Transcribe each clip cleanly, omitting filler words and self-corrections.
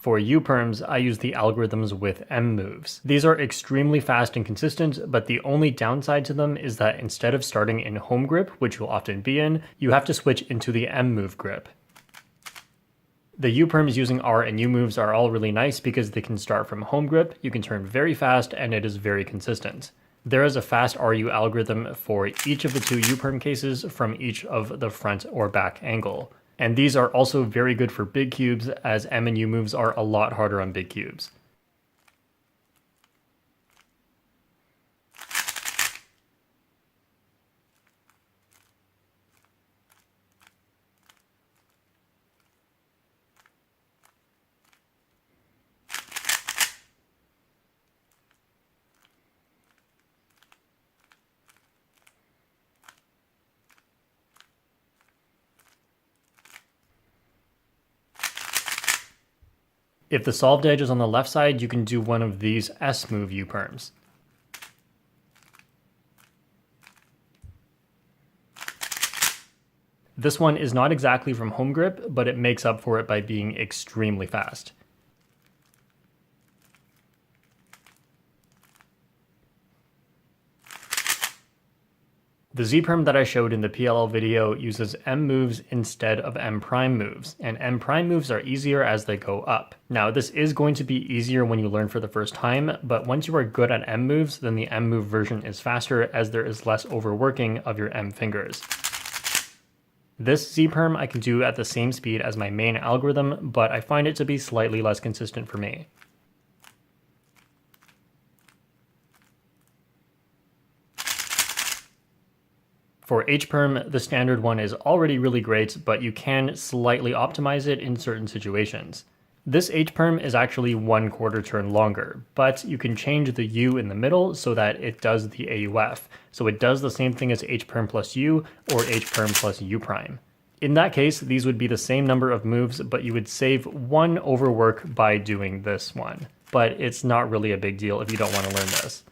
For U-perms, I use the algorithms with M moves. These are extremely fast and consistent, but the only downside to them is that instead of starting in home grip, which you'll often be in, you have to switch into the M move grip. The U-perms using R and U moves are all really nice because they can start from home grip, you can turn very fast, and it is very consistent. There is a fast RU algorithm for each of the two U-perm cases from each of the front or back angle. And these are also very good for big cubes, as M and U moves are a lot harder on big cubes. If the solved edge is on the left side, you can do one of these S move U-perms. This one is not exactly from home grip, but it makes up for it by being extremely fast. The Z-perm that I showed in the PLL video uses M moves instead of M prime moves, and M prime moves are easier as they go up. Now, this is going to be easier when you learn for the first time, but once you are good at M moves, then the M move version is faster as there is less overworking of your M fingers. This Z-perm I can do at the same speed as my main algorithm, but I find it to be slightly less consistent for me. For H-perm, the standard one is already really great, but you can slightly optimize it in certain situations. This H-perm is actually 1/4 turn longer, but you can change the U in the middle so that it does the AUF. So it does the same thing as H-perm plus U or H-perm plus U prime. In that case, these would be the same number of moves, but you would save one overwork by doing this one. But it's not really a big deal if you don't want to learn this.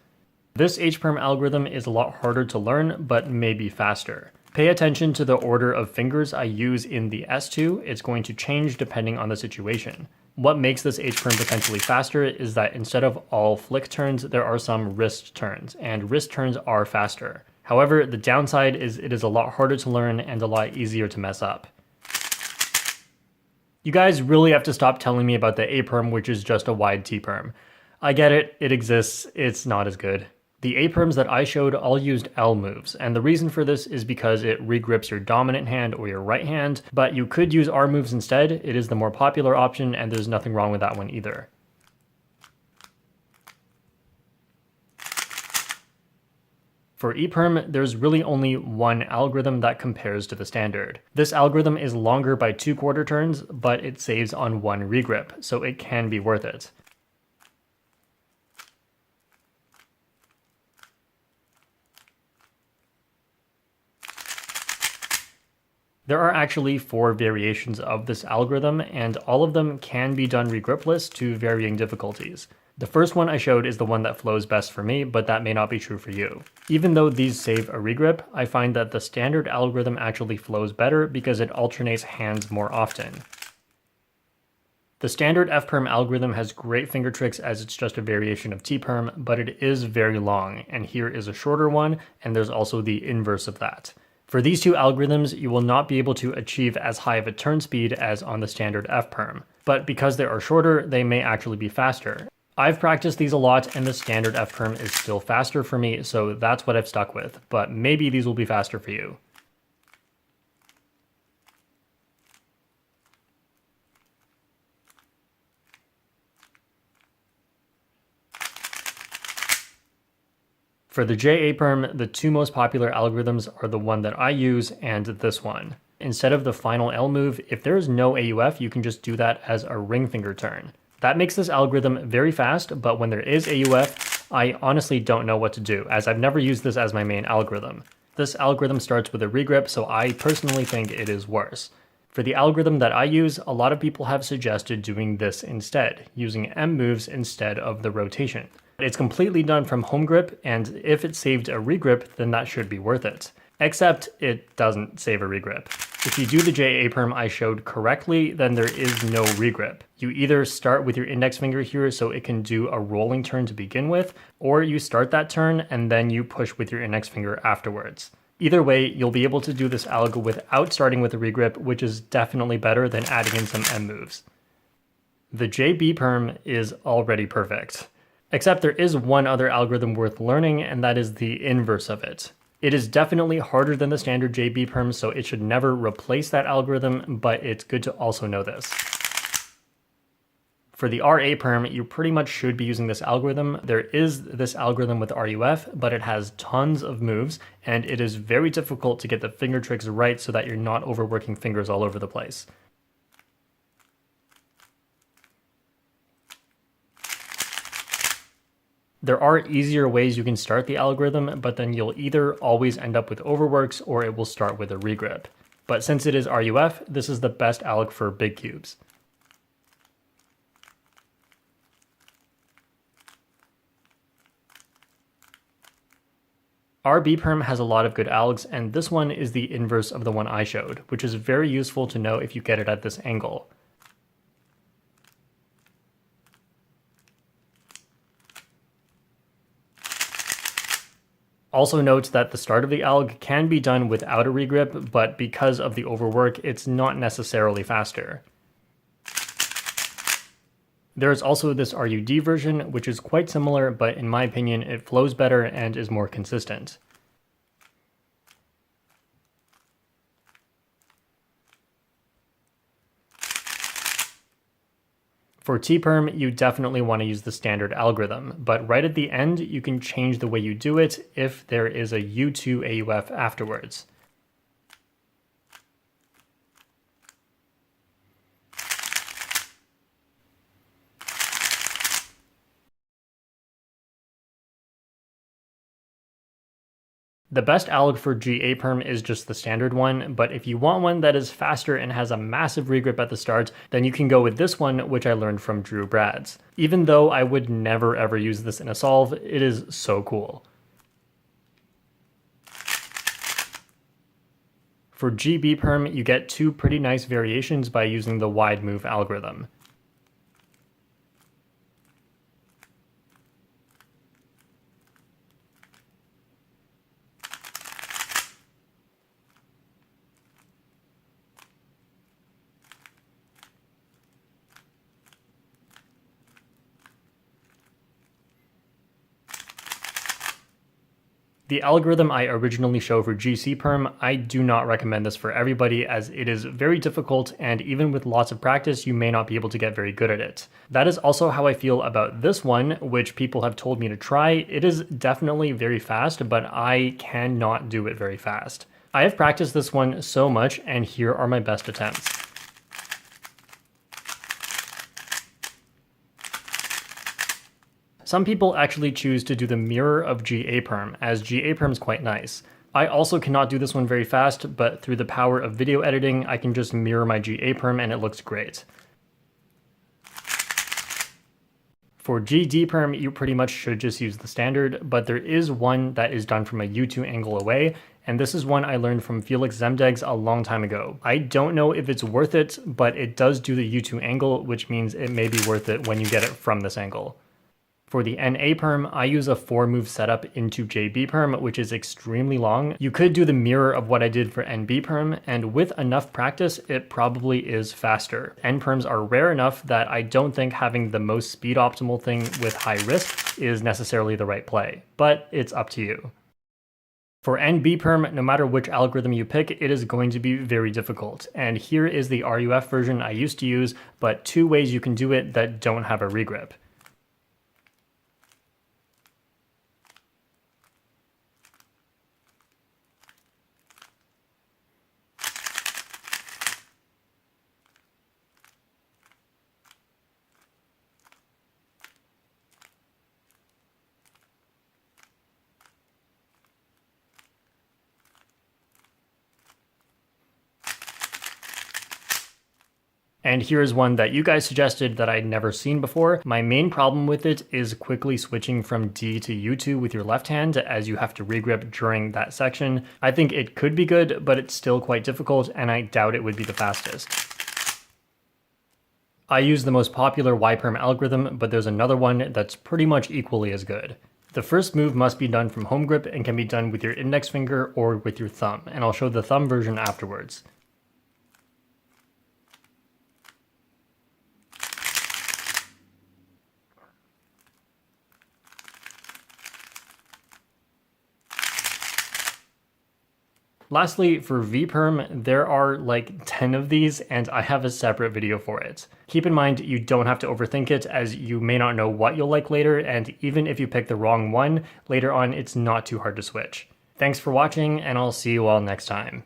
This H-perm algorithm is a lot harder to learn, but maybe faster. Pay attention to the order of fingers I use in the S2, it's going to change depending on the situation. What makes this H-perm potentially faster is that instead of all flick turns, there are some wrist turns, and wrist turns are faster. However, the downside is it is a lot harder to learn and a lot easier to mess up. You guys really have to stop telling me about the A-perm, which is just a wide T-perm. I get it, it exists, it's not as good. The A-perms that I showed all used L moves, and the reason for this is because it regrips your dominant hand or your right hand, but you could use R moves instead. It is the more popular option, and there's nothing wrong with that one either. For E-perm, there's really only one algorithm that compares to the standard. This algorithm is longer by 2/4 turns, but it saves on one regrip, so it can be worth it. There are actually 4 variations of this algorithm, and all of them can be done regripless to varying difficulties. The first one I showed is the one that flows best for me, but that may not be true for you. Even though these save a regrip, I find that the standard algorithm actually flows better because it alternates hands more often. The standard F-perm algorithm has great finger tricks as it's just a variation of T-perm, but it is very long, and here is a shorter one, and there's also the inverse of that. For these two algorithms, you will not be able to achieve as high of a turn speed as on the standard F-perm, but because they are shorter, they may actually be faster. I've practiced these a lot, and the standard F-perm is still faster for me, so that's what I've stuck with, but maybe these will be faster for you. For the J-A-perm, the two most popular algorithms are the one that I use and this one. Instead of the final L move, if there is no AUF, you can just do that as a ring finger turn. That makes this algorithm very fast, but when there is AUF, I honestly don't know what to do, as I've never used this as my main algorithm. This algorithm starts with a regrip, so I personally think it is worse. For the algorithm that I use, a lot of people have suggested doing this instead, using M moves instead of the rotation. It's completely done from home grip, and if it saved a regrip, then that should be worth it. Except it doesn't save a regrip. If you do the JA perm I showed correctly, then there is no regrip. You either start with your index finger here so it can do a rolling turn to begin with, or you start that turn and then you push with your index finger afterwards. Either way, you'll be able to do this algo without starting with a regrip, which is definitely better than adding in some M moves. The JB perm is already perfect. Except there is one other algorithm worth learning, and that is the inverse of it. It is definitely harder than the standard JB perm, so it should never replace that algorithm, but it's good to also know this. For the RA perm, you pretty much should be using this algorithm. There is this algorithm with RUF, but it has tons of moves, and it is very difficult to get the finger tricks right so that you're not overworking fingers all over the place. There are easier ways you can start the algorithm, but then you'll either always end up with overworks or it will start with a regrip. But since it is RUF, this is the best alg for big cubes. RB perm has a lot of good algs, and this one is the inverse of the one I showed, which is very useful to know if you get it at this angle. Also note that the start of the alg can be done without a regrip, but because of the overwork, it's not necessarily faster. There is also this RUD version, which is quite similar, but in my opinion, it flows better and is more consistent. For T-perm, you definitely want to use the standard algorithm, but right at the end, you can change the way you do it if there is a U2 AUF afterwards. The best alg for GA perm is just the standard one, but if you want one that is faster and has a massive regrip at the start, then you can go with this one, which I learned from Drew Brads. Even though I would never ever use this in a solve, it is so cool. For GB perm, you get two pretty nice variations by using the wide move algorithm. The algorithm I originally showed for GC perm, I do not recommend this for everybody as it is very difficult and even with lots of practice you may not be able to get very good at it. That is also how I feel about this one, which people have told me to try. It is definitely very fast, but I cannot do it very fast. I have practiced this one so much and here are my best attempts. Some people actually choose to do the mirror of GA perm, as GA perm is quite nice. I also cannot do this one very fast, but through the power of video editing, I can just mirror my GA perm and it looks great. For GD perm, you pretty much should just use the standard, but there is one that is done from a U2 angle away, and this is one I learned from Felix Zemdegs a long time ago. I don't know if it's worth it, but it does do the U2 angle, which means it may be worth it when you get it from this angle. For the NA perm, I use a 4-move setup into JB perm, which is extremely long. You could do the mirror of what I did for NB perm, and with enough practice, it probably is faster. N perms are rare enough that I don't think having the most speed optimal thing with high risk is necessarily the right play, but it's up to you. For NB perm, no matter which algorithm you pick, it is going to be very difficult. And here is the RUF version I used to use, but 2 ways you can do it that don't have a regrip. And here's one that you guys suggested that I'd never seen before. My main problem with it is quickly switching from D to U2 with your left hand, as you have to regrip during that section. I think it could be good, but it's still quite difficult, and I doubt it would be the fastest. I use the most popular Y-perm algorithm, but there's another one that's pretty much equally as good. The first move must be done from home grip and can be done with your index finger or with your thumb, and I'll show the thumb version afterwards. Lastly, for V-perm, there are like 10 of these, and I have a separate video for it. Keep in mind, you don't have to overthink it, as you may not know what you'll like later, and even if you pick the wrong one, later on it's not too hard to switch. Thanks for watching, and I'll see you all next time.